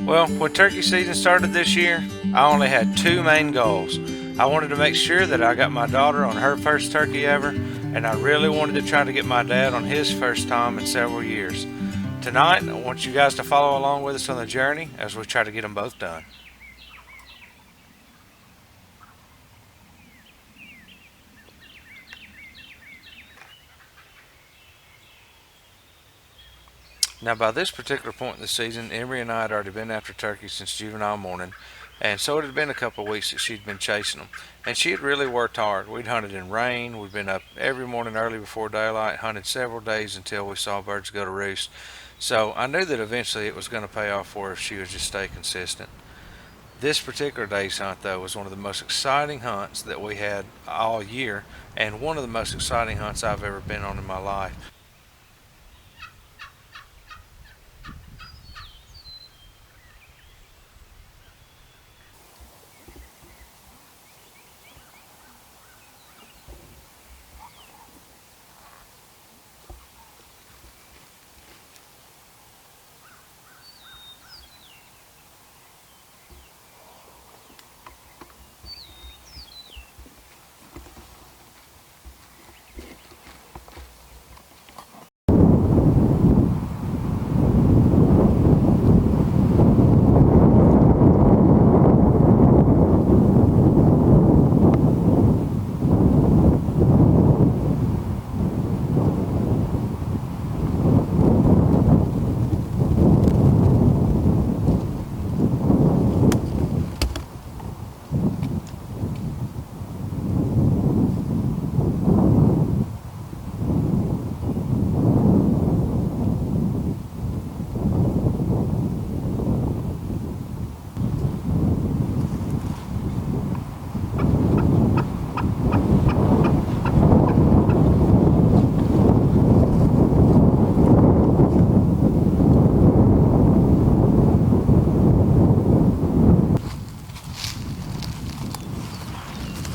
Well, when turkey season started this year, I only had two main goals. I wanted to make sure that I got my daughter on her first turkey ever, and I really wanted to try to get my dad on his first time in several years. Tonight, I want you guys to follow along with us on the journey as we try to get them both done. Now, by this particular point in the season, Emery and I had already been after turkeys since juvenile morning, and so it had been a couple of weeks that she'd been chasing them. And she had really worked hard. We'd hunted in rain, we'd been up every morning early before daylight, hunted several days until we saw birds go to roost. So I knew that eventually it was going to pay off for her if she would just stay consistent. This particular day's hunt, though, was one of the most exciting hunts that we had all year, and one of the most exciting hunts I've ever been on in my life.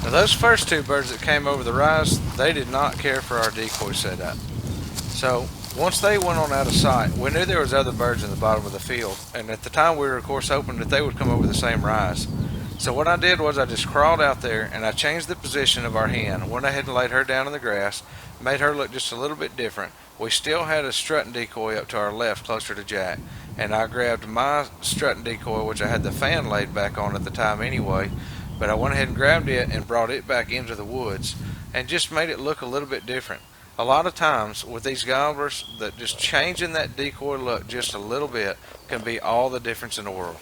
Now, those first two birds that came over the rise, they did not care for our decoy setup. So once they went on out of sight, we knew there was other birds in the bottom of the field, and at the time we were of course hoping that they would come over the same rise. So what I did was I just crawled out there and I changed the position of our hen, went ahead and laid her down in the grass, made her look just a little bit different. We still had a strutting decoy up to our left closer to Jack, and I grabbed my strutting decoy, which I had the fan laid back on at the time anyway, but I went ahead and grabbed it and brought it back into the woods and just made it look a little bit different. A lot of times with these gobblers, that just changing that decoy look just a little bit can be all the difference in the world.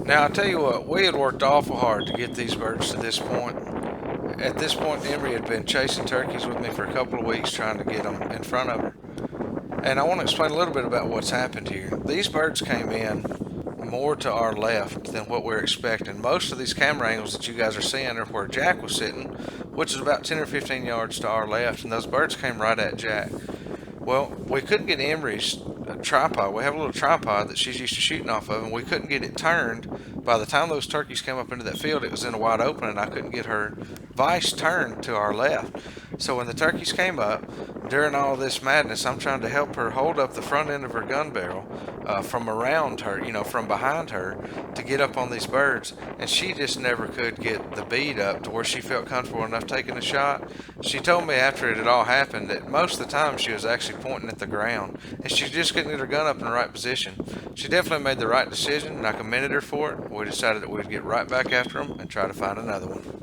Now I tell you what, we had worked awful hard to get these birds to this point. At this point, Emery had been chasing turkeys with me for a couple of weeks trying to get them in front of her. And I want to explain a little bit about what's happened here. These birds came in more to our left than what we were expecting. Most of these camera angles that you guys are seeing are where Jack was sitting, which is about 10 or 15 yards to our left, and those birds came right at Jack. Well, we couldn't get Emery's tripod. We have a little tripod that she's used to shooting off of, and we couldn't get it turned. By the time those turkeys came up into that field, it was in a wide open, and I couldn't get her vise turned to our left. So when the turkeys came up, during all this madness, I'm trying to help her hold up the front end of her gun barrel from around her, from behind her, to get up on these birds. And she just never could get the bead up to where she felt comfortable enough taking a shot. She told me after it had all happened that most of the time she was actually pointing at the ground, and she just couldn't get her gun up in the right position. She definitely made the right decision, and I commended her for it. We decided that we'd get right back after them and try to find another one.